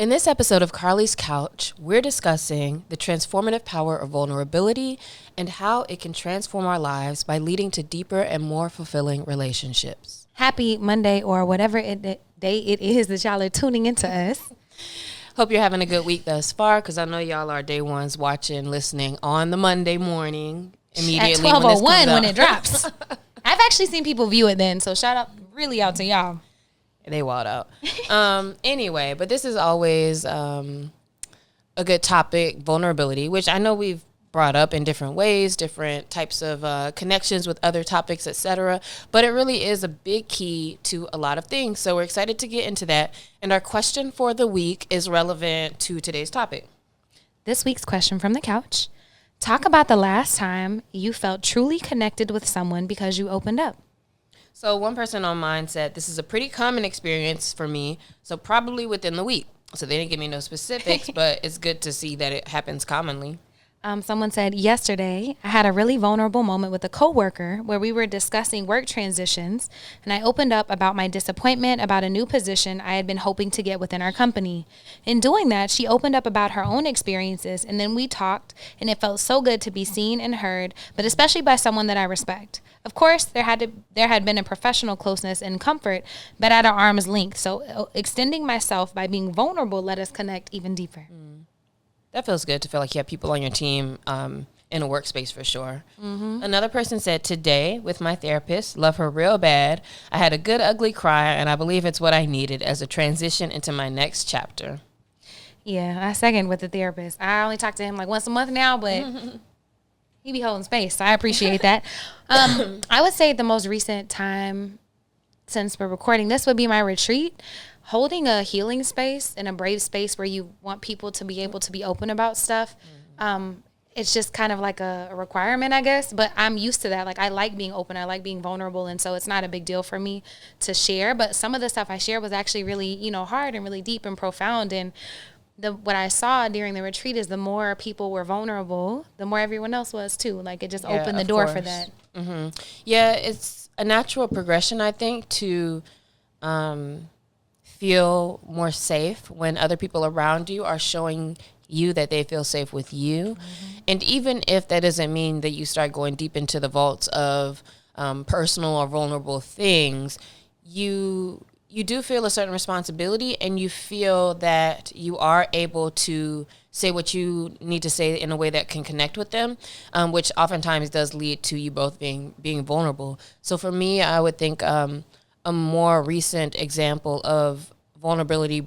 In this episode of Carly's Couch, we're discussing the transformative power of vulnerability and how it can transform our lives by leading to deeper and more fulfilling relationships. Happy Monday or whatever day it is that y'all are tuning into us. Hope you're having a good week thus far, because I know y'all are day ones watching, listening on the Monday morning immediately at 12:01 when it drops. I've actually seen people view it then, so shout out really out to y'all. They wild out. Anyway, but this is always a good topic, vulnerability, which I know we've brought up in different ways, different types of connections with other topics, etc. But it really is a big key to a lot of things. So we're excited to get into that. And our question for the week is relevant to today's topic. This week's question from the couch. Talk about the last time you felt truly connected with someone because you opened up. So one person on mine said, this is a pretty common experience for me, so probably within the week. So they didn't give me no specifics, but it's good to see that it happens commonly. Someone said, yesterday, I had a really vulnerable moment with a coworker where we were discussing work transitions, and I opened up about my disappointment about a new position I had been hoping to get within our company. In doing that, she opened up about her own experiences, and then we talked, and it felt so good to be seen and heard, but especially by someone that I respect. Of course, there had been a professional closeness and comfort, but at an arm's length, so extending myself by being vulnerable let us connect even deeper. That feels good to feel like you have people on your team in a workspace for sure. Mm-hmm. Another person said, today with my therapist, love her real bad. I had a good ugly cry, and I believe it's what I needed as a transition into my next chapter. Yeah, I second with the therapist. I only talk to him like once a month now, but he be holding space, so I appreciate that. I would say the most recent time since we're recording this would be my retreat. Holding a healing space and a brave space where you want people to be able to be open about stuff. It's just kind of like a requirement, I guess, but I'm used to that. Like, I like being open. I like being vulnerable. And so it's not a big deal for me to share. But some of the stuff I shared was actually really, hard and really deep and profound. And what I saw during the retreat is the more people were vulnerable, the more everyone else was too. Like, it just opened the door for that. Mm-hmm. Yeah, it's a natural progression, I think, to feel more safe when other people around you are showing you that they feel safe with you. Mm-hmm. And even if that doesn't mean that you start going deep into the vaults of personal or vulnerable things, you do feel a certain responsibility, and you feel that you are able to say what you need to say in a way that can connect with them, which oftentimes does lead to you both being vulnerable. So for me, I would think a more recent example of vulnerability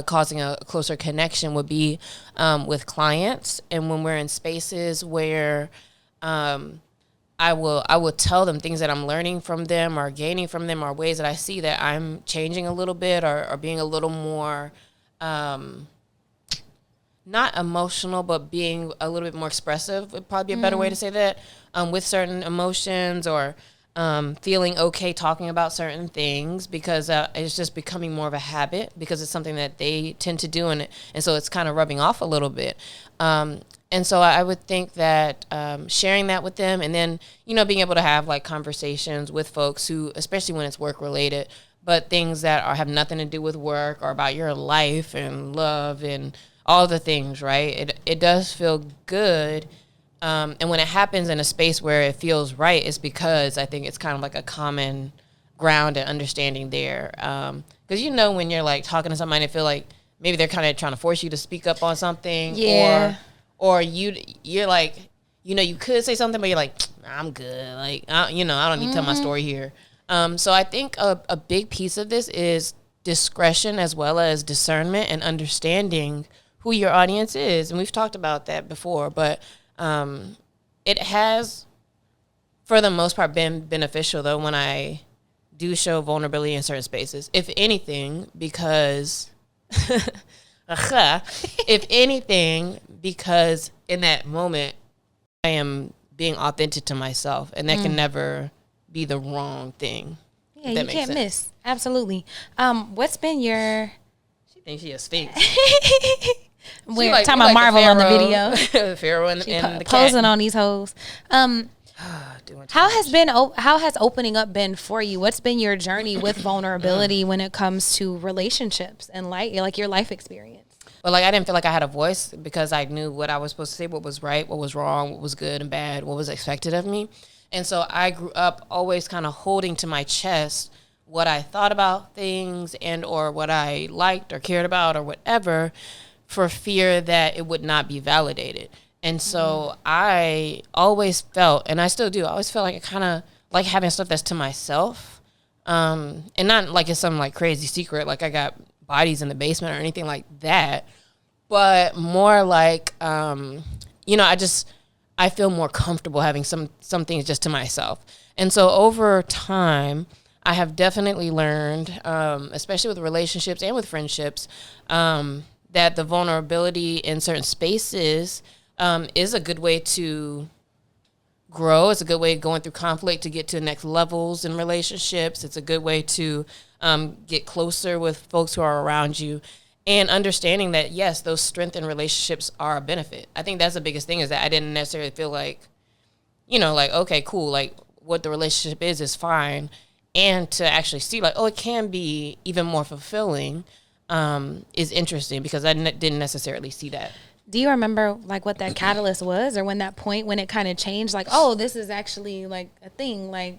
causing a closer connection would be with clients, and when we're in spaces where I will tell them things that I'm learning from them or gaining from them, or ways that I see that I'm changing a little bit or being a little more not emotional, but being a little bit more expressive would probably be a better way to say that, with certain emotions, or feeling okay talking about certain things, because it's just becoming more of a habit, because it's something that they tend to do, and so it's kind of rubbing off a little bit. And so I would think that sharing that with them, and then, being able to have like conversations with folks who, especially when it's work related, but things that have nothing to do with work or about your life and love and all the things, right? It does feel good. And when it happens in a space where it feels right, it's because I think it's kind of like a common ground and understanding there. Because when you're like talking to somebody, I feel like maybe they're kind of trying to force you to speak up on something. Yeah. Or you're like, you could say something, but you're like, I'm good. Like, I don't need to tell my story here. So I think a big piece of this is discretion, as well as discernment and understanding who your audience is. And we've talked about that before, but it has, for the most part, been beneficial, though, when I do show vulnerability in certain spaces. If anything, because because in that moment, I am being authentic to myself, and that can never be the wrong thing. Yeah, you can't miss. Absolutely. What's been your... She thinks she's a sphinx. We're talking about Marvel on the video. Pharaoh and the posing cat. on these hoes. How has opening up been for you? What's been your journey with vulnerability when it comes to relationships and like your life experience? But like I didn't feel like I had a voice because I knew what I was supposed to say, what was right, what was wrong, what was good and bad, what was expected of me. And so I grew up always kind of holding to my chest what I thought about things and or what I liked or cared about or whatever, for fear that it would not be validated. And so I always felt, and I still do, I always felt like I kind of like having stuff that's to myself. And not like it's some like crazy secret, like I got bodies in the basement or anything like that, but more like, I feel more comfortable having some things just to myself. And so over time, I have definitely learned, especially with relationships and with friendships, that the vulnerability in certain spaces is a good way to grow. It's a good way of going through conflict to get to the next levels in relationships. It's a good way to get closer with folks who are around you, and understanding that, yes, those strengthened relationships are a benefit. I think that's the biggest thing, is that I didn't necessarily feel like, like, okay, cool, like what the relationship is fine. And to actually see like, oh, it can be even more fulfilling is interesting, because I didn't necessarily see that. Do you remember like what that catalyst was, or when that point when it kind of changed, like, oh, this is actually like a thing, like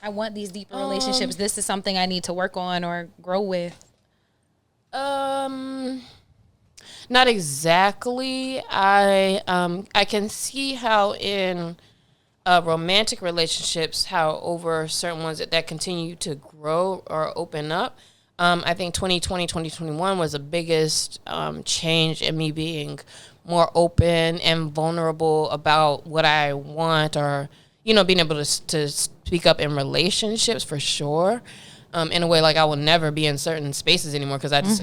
I want these deeper relationships. This is something I need to work on or grow with. Not exactly. I can see how in romantic relationships, how over certain ones that continue to grow or open up. I think 2020, 2021 was the biggest change in me being more open and vulnerable about what I want, or, being able to speak up in relationships for sure. In a way like I will never be in certain spaces anymore, because I just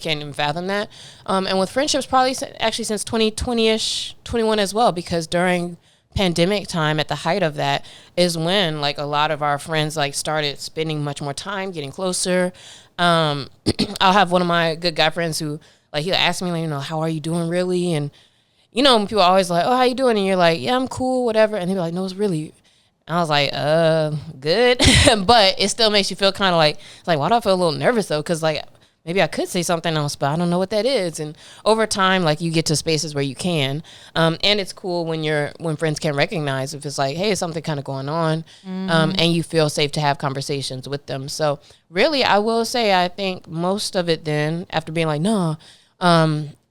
can't even fathom that. And with friendships, probably actually since 2020-ish, 21 as well, because during pandemic time, at the height of that, is when like a lot of our friends like started spending much more time getting closer. I'll have one of my good guy friends who like, he'll ask me like, how are you doing really? And people are always like, oh, how you doing? And you're like, yeah, I'm cool, whatever. And he'll be like, no, it's really. And I was like, good. But it still makes you feel kind of like, it's like, why do I feel a little nervous though? Because like, maybe I could say something else, but I don't know what that is. And over time, like, you get to spaces where you can. And it's cool when friends can recognize if it's like, hey, something kind of going on, and you feel safe to have conversations with them. So really, I will say, I think most of it then, after being like, no,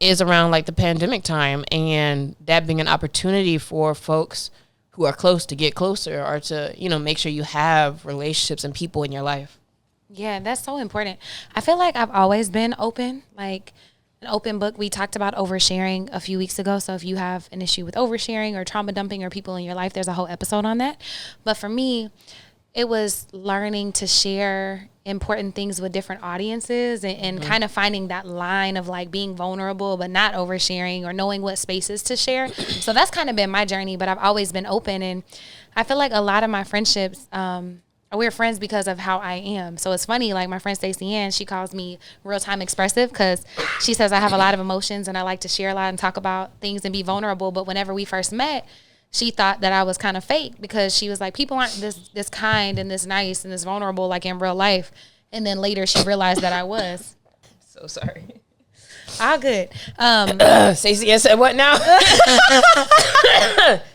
is around like the pandemic time, and that being an opportunity for folks who are close to get closer, or to, make sure you have relationships and people in your life. Yeah, that's so important. I feel like I've always been open, like an open book. We talked about oversharing a few weeks ago. So if you have an issue with oversharing or trauma dumping or people in your life, there's a whole episode on that. But for me, it was learning to share important things with different audiences, and kind of finding that line of like being vulnerable but not oversharing, or knowing what spaces to share. So that's kind of been my journey, but I've always been open. And I feel like a lot of my friendships, we're friends because of how I am. So it's funny, like my friend Stacey Ann, she calls me real-time expressive, because she says I have a lot of emotions and I like to share a lot and talk about things and be vulnerable. But whenever we first met, she thought that I was kind of fake, because she was like, people aren't this kind and this nice and this vulnerable like in real life. And then later she realized that I was. So sorry. All good. Stacey Ann said what now?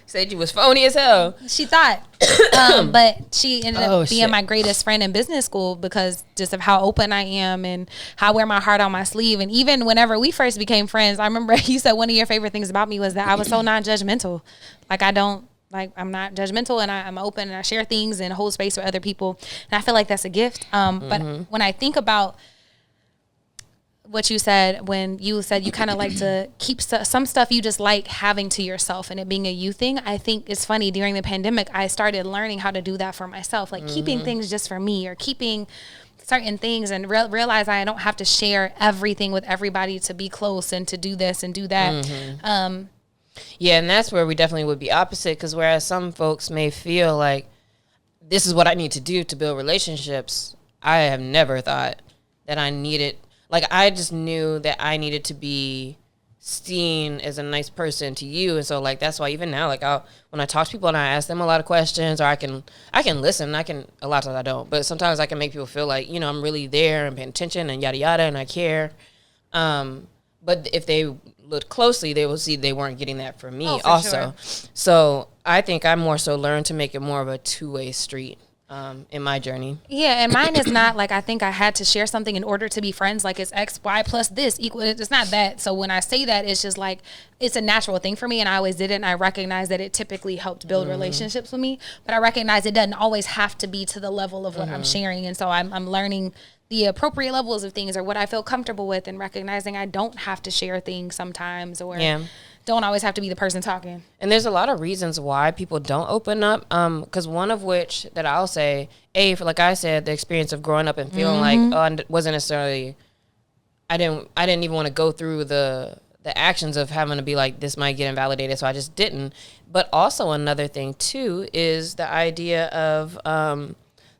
Said you was phony as hell. She thought. But she ended up being my greatest friend in business school, because just of how open I am and how I wear my heart on my sleeve. And even whenever we first became friends, I remember you said one of your favorite things about me was that I was so non-judgmental. Like I'm not judgmental, and I'm open, and I share things and hold space for other people. And I feel like that's a gift. But when I think about what you said, when you said you kind of like to keep some stuff you just like having to yourself, and it being a you thing, I think it's funny, during the pandemic, I started learning how to do that for myself, like keeping things just for me, or keeping certain things, and realize I don't have to share everything with everybody to be close and to do this and do that. Yeah, and that's where we definitely would be opposite, because whereas some folks may feel like this is what I need to do to build relationships, I have never thought that I needed, like, I just knew that I needed to be seen as a nice person to you. And so like that's why even now, like when I talk to people and I ask them a lot of questions, or I can listen, a lot of times I don't, but sometimes I can make people feel like, you know, I'm really there and paying attention and yada yada and I care. But if they look closely, they will see they weren't getting that from me also. Sure. So I think I more so learned to make it more of a two-way street. In my journey. Yeah, and mine is not like I think I had to share something in order to be friends. Like it's X, Y plus this equal. It's not that. So when I say that, it's just like it's a natural thing for me, and I always did it. And I recognize that it typically helped build relationships with me. But I recognize it doesn't always have to be to the level of what I'm sharing, and so I'm learning the appropriate levels of things or what I feel comfortable with, and recognizing I don't have to share things sometimes, or don't always have to be the person talking. And there's a lot of reasons why people don't open up. Because one of which that I'll say, for like I said, the experience of growing up and feeling like, I wasn't necessarily, I didn't even want to go through the actions of having to be like, this might get invalidated, so I just didn't. But also another thing too is the idea of the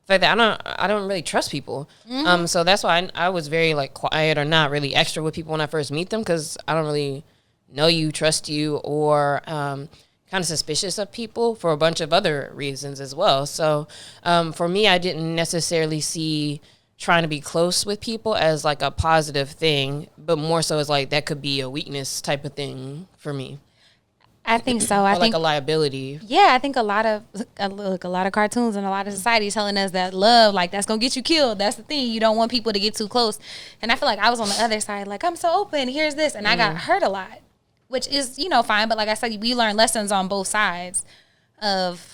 fact that I don't really trust people. So that's why I was very like quiet or not really extra with people when I first meet them, because I don't really know you, trust you, or kind of suspicious of people for a bunch of other reasons as well. So for me, I didn't necessarily see trying to be close with people as like a positive thing, but more so as like that could be a weakness type of thing for me. I think so. I think like a liability. Yeah, I think a lot of cartoons and a lot of society telling us that love, like that's gonna get you killed. That's the thing. You don't want people to get too close. And I feel like I was on the other side, like I'm so open. Here's this, and I got hurt a lot, which is fine. But like I said, we learn lessons on both sides of.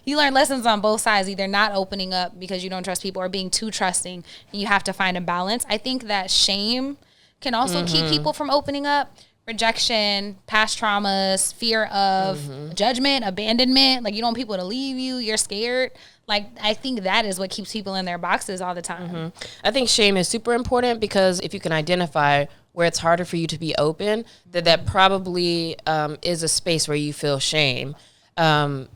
You learn lessons on both sides, either not opening up because you don't trust people or being too trusting, and you have to find a balance. I think that shame can also keep people from opening up. Rejection, past traumas, fear of judgment, abandonment. Like you don't want people to leave you. You're scared. Like I think that is what keeps people in their boxes all the time. I think shame is super important, because if you can identify where it's harder for you to be open, that probably is a space where you feel shame. And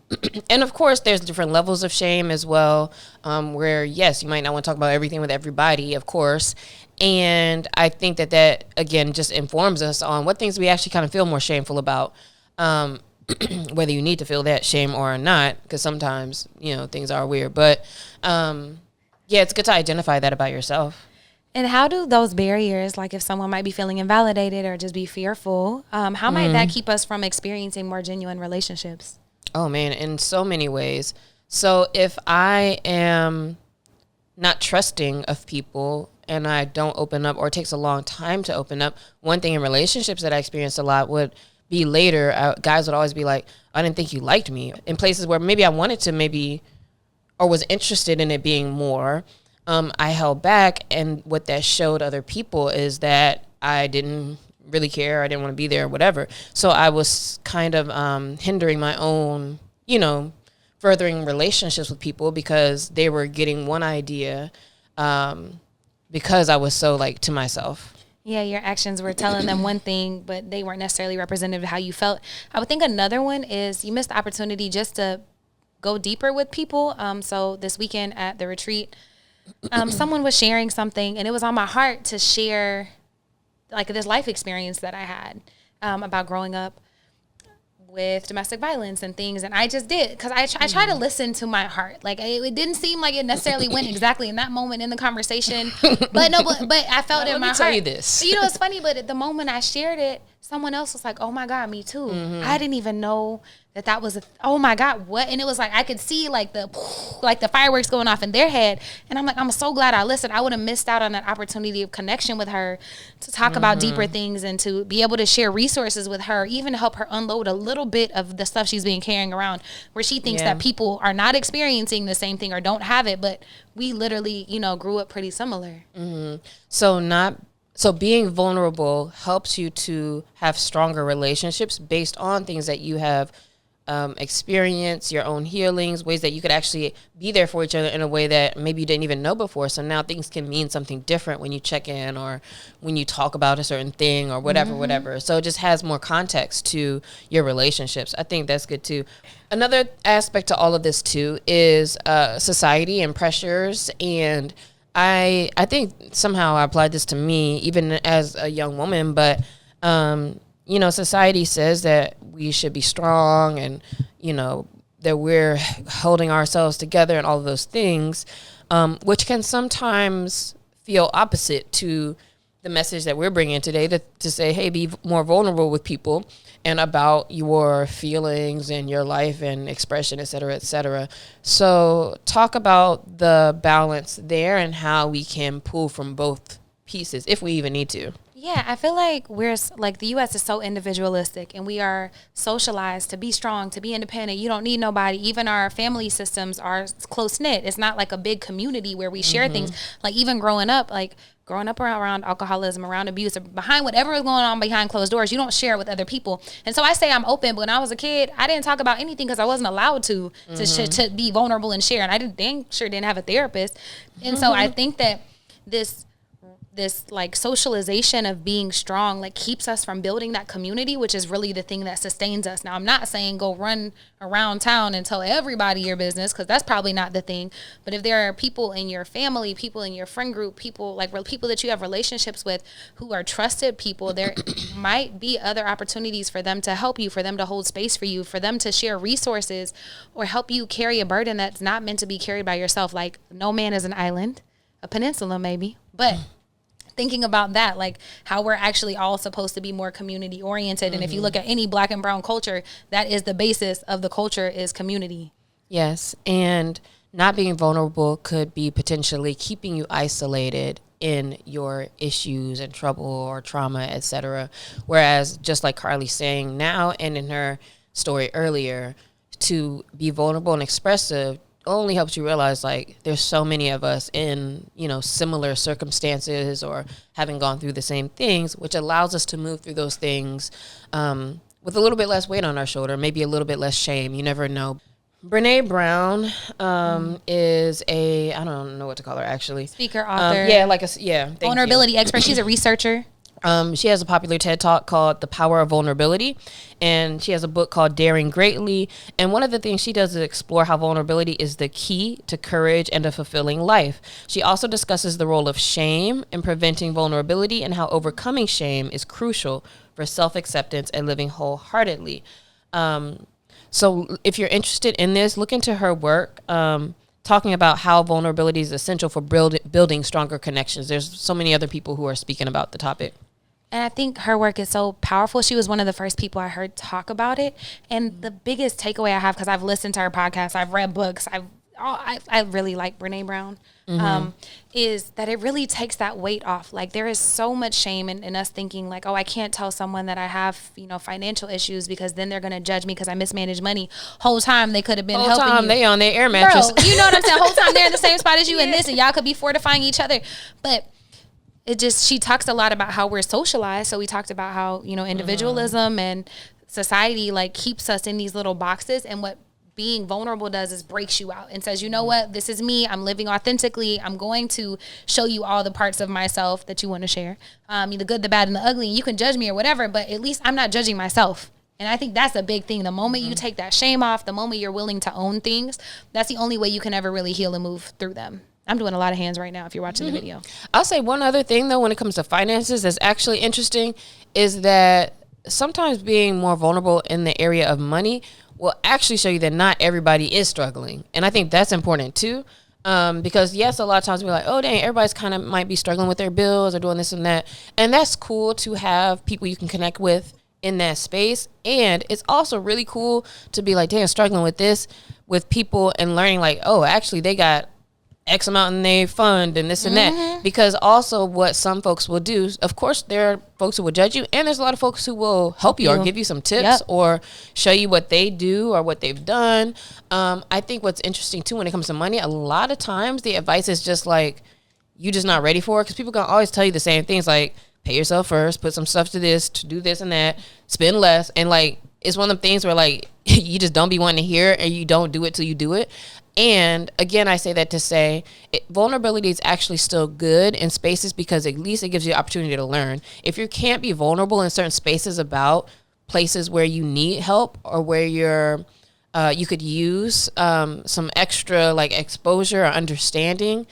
of course, there's different levels of shame as well, where, yes, you might not want to talk about everything with everybody, of course. And I think that, again, just informs us on what things we actually kind of feel more shameful about, whether you need to feel that shame or not, because sometimes, things are weird. But, it's good to identify that about yourself. And how do those barriers, like if someone might be feeling invalidated or just be fearful, how might that keep us from experiencing more genuine relationships? Oh, man, in so many ways. So if I am not trusting of people and I don't open up, or it takes a long time to open up, one thing in relationships that I experienced a lot would be later, guys would always be like, I didn't think you liked me. In places where maybe I wanted to or was interested in it being more, I held back. And what that showed other people is that I didn't really care. I didn't want to be there or whatever. So I was kind of hindering my own, furthering relationships with people, because they were getting one idea because I was so like to myself. Yeah, your actions were telling them one thing, but they weren't necessarily representative of how you felt. I would think another one is you missed the opportunity just to go deeper with people. So this weekend at the retreat, someone was sharing something, and it was on my heart to share like this life experience that I had about growing up with domestic violence and things. And I just did, because I try to listen to my heart. Like it didn't seem like it necessarily went exactly in that moment in the conversation, but I felt it in my heart. Let me tell you this. It's funny, but at the moment I shared it, someone else was like, oh my God, me too. I didn't even know that was oh my God, what? And it was like I could see like the fireworks going off in their head, and I'm like, I'm so glad I listened. I would have missed out on that opportunity of connection with her to talk about deeper things, and to be able to share resources with her, even to help her unload a little bit of the stuff she's been carrying around, where she thinks that people are not experiencing the same thing or don't have it, but we literally grew up pretty similar. So being vulnerable helps you to have stronger relationships based on things that you have experienced, your own healings, ways that you could actually be there for each other in a way that maybe you didn't even know before. So now things can mean something different when you check in or when you talk about a certain thing or whatever. So it just has more context to your relationships. I think that's good too. Another aspect to all of this too is society and pressures. And I think somehow I applied this to me even as a young woman, but You know, society says that we should be strong and, you know, that we're holding ourselves together and all of those things, which can sometimes feel opposite to the message that we're bringing today to say, hey, be more vulnerable with people and about your feelings and your life and expression, et cetera, et cetera. So talk about the balance there and how we can pull from both pieces if we even need to. Yeah, I feel like the U.S. is so individualistic, and we are socialized to be strong, to be independent. You don't need nobody. Even our family systems are close knit. It's not like a big community where we share things. Like even growing up around alcoholism, around abuse, behind whatever is going on behind closed doors, you don't share with other people. And so I say I'm open, but when I was a kid, I didn't talk about anything because I wasn't allowed to be vulnerable and share. And I didn't have a therapist. And so I think that this like socialization of being strong like keeps us from building that community, which is really the thing that sustains us. Now, I'm not saying go run around town and tell everybody your business, because that's probably not the thing. But if there are people in your family, people in your friend group, people that you have relationships with who are trusted people, there might be other opportunities for them to help you, for them to hold space for you, for them to share resources or help you carry a burden that's not meant to be carried by yourself. Like, no man is an island, a peninsula maybe, but thinking about that, like how we're actually all supposed to be more community oriented. And if you look at any Black and brown culture, that is the basis of the culture, is community. Yes. And not being vulnerable could be potentially keeping you isolated in your issues and trouble or trauma, etc. Whereas, just like Carly's saying now and in her story earlier, to be vulnerable and expressive only helps you realize, like, there's so many of us in, you know, similar circumstances or having gone through the same things, which allows us to move through those things with a little bit less weight on our shoulder, maybe a little bit less shame. You never know. Brene Brown is I don't know what to call her, actually. Speaker, author. Vulnerability expert. She's a researcher. She has a popular TED Talk called The Power of Vulnerability, and she has a book called Daring Greatly. And one of the things she does is explore how vulnerability is the key to courage and a fulfilling life. She also discusses the role of shame in preventing vulnerability and how overcoming shame is crucial for self-acceptance and living wholeheartedly. So if you're interested in this, look into her work, talking about how vulnerability is essential for building stronger connections. There's so many other people who are speaking about the topic. And I think her work is so powerful. She was one of the first people I heard talk about it. And the biggest takeaway I have, because I've listened to her podcast, I've read books, I really like Brene Brown, is that it really takes that weight off. Like, there is so much shame in us thinking like, oh, I can't tell someone that I have, you know, financial issues because then they're going to judge me because I mismanage money. Whole time they could have been helping you. Whole time they on their air mattress. Bro, you know what I'm saying? Whole time they're in the same spot as you and this, and y'all could be fortifying each other. But she talks a lot about how we're socialized. So we talked about how, you know, individualism and society like keeps us in these little boxes, and what being vulnerable does is breaks you out and says, you know what, this is me. I'm living authentically. I'm going to show you all the parts of myself that you want to share. The good, the bad, and the ugly. You can judge me or whatever, but at least I'm not judging myself. And I think that's a big thing. The moment you take that shame off, the moment you're willing to own things, that's the only way you can ever really heal and move through them. I'm doing a lot of hands right now if you're watching the video. I'll say one other thing, though, when it comes to finances that's actually interesting is that sometimes being more vulnerable in the area of money will actually show you that not everybody is struggling. And I think that's important, too. Because, yes, a lot of times we're like, oh, dang, everybody's kind of might be struggling with their bills or doing this and that. And that's cool to have people you can connect with in that space. And it's also really cool to be like, damn, struggling with this with people and learning like, oh, actually they got X amount in their fund and this and that. Because also what some folks will do, of course, there are folks who will judge you, and there's a lot of folks who will help you or give you some tips or show you what they do or what they've done. I think what's interesting too when it comes to money, a lot of times the advice is just like, you just not ready for it, because people can always tell you the same things like, pay yourself first, put some stuff to this, to do this and that, spend less. And like, it's one of them things where like, you just don't be wanting to hear it, and you don't do it till you do it. And again, I say that to say vulnerability is actually still good in spaces, because at least it gives you the opportunity to learn. If you can't be vulnerable in certain spaces about places where you need help or where you could use some extra like exposure or understanding,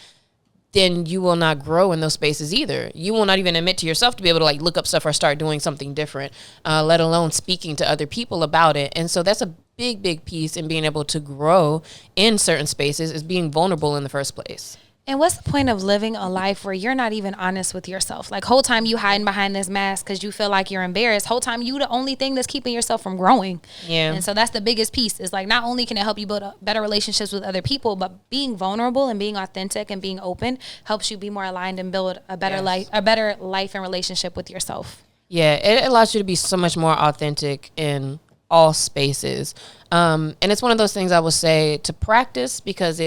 then you will not grow in those spaces either. You will not even admit to yourself to be able to like look up stuff or start doing something different, let alone speaking to other people about it. And so that's a big piece in being able to grow in certain spaces, is being vulnerable in the first place. And what's the point of living a life where you're not even honest with yourself? Like, whole time you hiding behind this mask because you feel like you're embarrassed. Whole time you the only thing that's keeping yourself from growing. Yeah. And so that's the biggest piece, is like, not only can it help you build better relationships with other people, but being vulnerable and being authentic and being open helps you be more aligned and build a better life and relationship with yourself. Yeah, it allows you to be so much more authentic in all spaces. And it's one of those things I would say to practice, because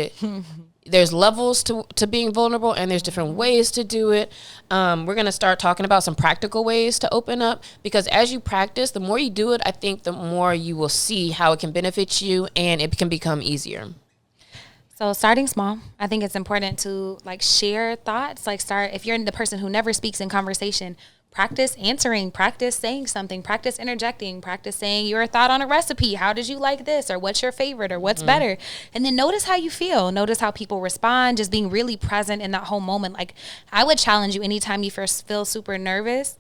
there's levels to being vulnerable, and there's different ways to do it. We're going to start talking about some practical ways to open up, because as you practice, the more you do it, I think the more you will see how it can benefit you, and it can become easier. So starting small, I think it's important to like share thoughts, like if you're the person who never speaks in conversation, practice answering, practice saying something, practice interjecting, practice saying your thought on a recipe. How did you like this? Or what's your favorite? Or what's better? And then notice how you feel. Notice how people respond, just being really present in that whole moment. Like, I would challenge you, anytime you first feel super nervous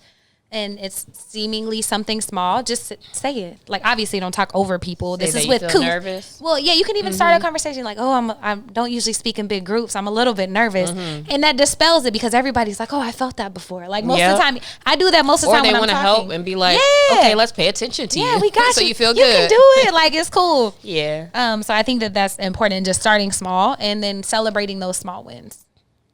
and it's seemingly something small, just say it. Like, obviously don't talk over people. This is with nervous. Well, yeah, you can even start a conversation like, oh, I don't usually speak in big groups. I'm a little bit nervous. And that dispels it, because everybody's like, oh, I felt that before. Like, most of the time, I do that most of the time when I'm talking. Or they want to help and be like, okay, let's pay attention to you. Yeah, we got so you. you feel you good. You can do it. Like, it's cool. Yeah. So I think that that's important, just starting small and then celebrating those small wins.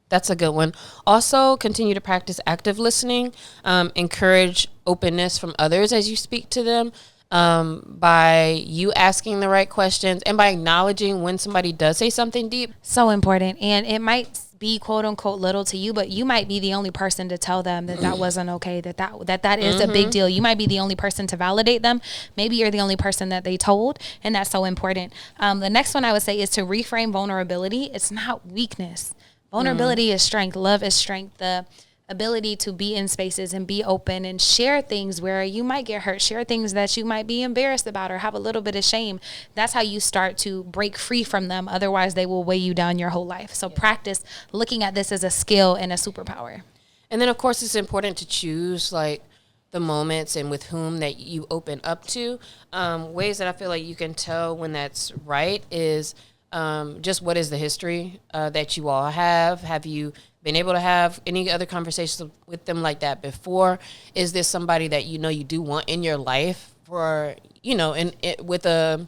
That's a good one. Also, continue to practice active listening. Encourage openness from others as you speak to them, by you asking the right questions and by acknowledging when somebody does say something deep. So important. And it might be quote unquote little to you, but you might be the only person to tell them that wasn't okay, that is a big deal. You might be the only person to validate them. Maybe you're the only person that they told, and that's so important. The next one I would say is to reframe vulnerability. It's not weakness. Vulnerability is strength. Love is strength. The ability to be in spaces and be open and share things where you might get hurt, share things that you might be embarrassed about or have a little bit of shame. That's how you start to break free from them. Otherwise, they will weigh you down your whole life. So practice looking at this as a skill and a superpower. And then, of course, it's important to choose like the moments and with whom that you open up to. Ways that I feel like you can tell when that's right is just what is the history that you all have? Have you been able to have any other conversations with them like that before? Is this somebody that you know you do want in your life for, you know, with a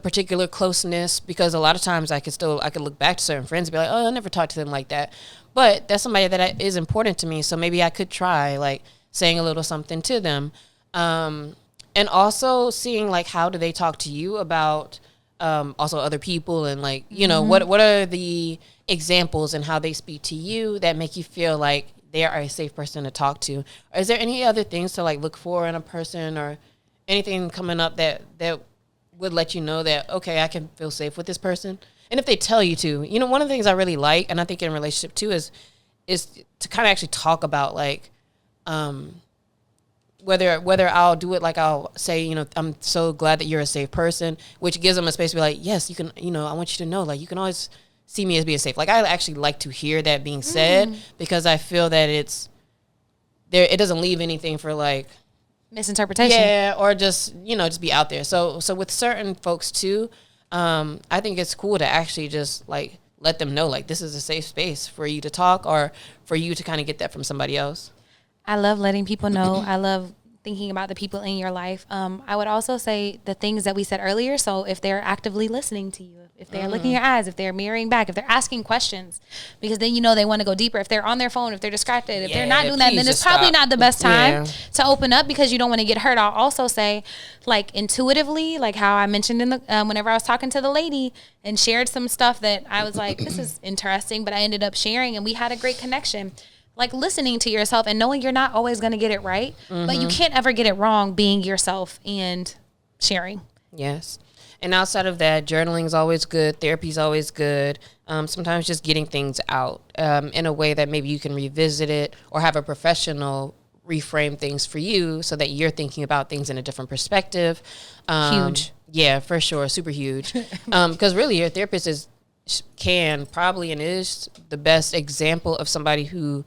particular closeness? Because a lot of times I could look back to certain friends and be like, oh, I never talked to them like that. But that's somebody that is important to me. So maybe I could try like saying a little something to them. And also seeing like, how do they talk to you about also other people, and like, you know, what are the examples and how they speak to you that make you feel like they are a safe person to talk to? Or is there any other things to like look for in a person, or anything coming up that would let you know that, okay, I can feel safe with this person? And if they tell you to, you know, one of the things I really like, and I think in a relationship too, is to kind of actually talk about like, whether I'll do it, like I'll say, you know, I'm so glad that you're a safe person, which gives them a space to be like, yes, you can, you know, I want you to know, like, you can always see me as being safe. Like, I actually like to hear that being said, because I feel that it doesn't leave anything for like misinterpretation. Yeah, or just, you know, just be out there. So with certain folks too, I think it's cool to actually just like let them know, like, this is a safe space for you to talk, or for you to kind of get that from somebody else. I love letting people know. I love thinking about the people in your life. I would also say the things that we said earlier. So if they're actively listening to you, if they're looking in your eyes, if they're mirroring back, if they're asking questions, because then you know they want to go deeper. If they're on their phone, if they're distracted, if they're not doing that, then it's probably not the best time to open up, because you don't want to get hurt. I'll also say, like, intuitively, like how I mentioned in the whenever I was talking to the lady and shared some stuff that I was like, this is interesting, but I ended up sharing and we had a great connection. Like, listening to yourself and knowing you're not always going to get it right, but you can't ever get it wrong, being yourself and sharing. Yes. And outside of that, journaling is always good. Therapy is always good. Sometimes just getting things out in a way that maybe you can revisit it, or have a professional reframe things for you so that you're thinking about things in a different perspective. Huge. Yeah, for sure. Super huge. Because really your therapist is can probably and is the best example of somebody who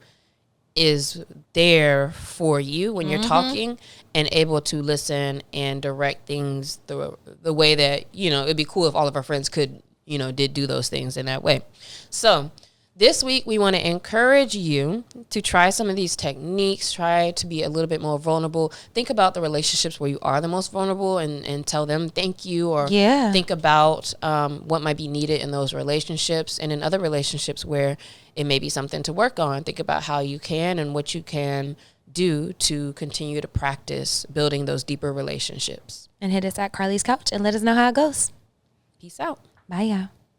is there for you when you're talking and able to listen and direct things the way that, you know, it'd be cool if all of our friends could, you know, did do those things in that way. So this week, we want to encourage you to try some of these techniques, try to be a little bit more vulnerable. Think about the relationships where you are the most vulnerable and tell them thank you, or think about what might be needed in those relationships, and in other relationships where it may be something to work on. Think about how you can and what you can do to continue to practice building those deeper relationships. And hit us at Carly's Couch and let us know how it goes. Peace out. Bye, y'all.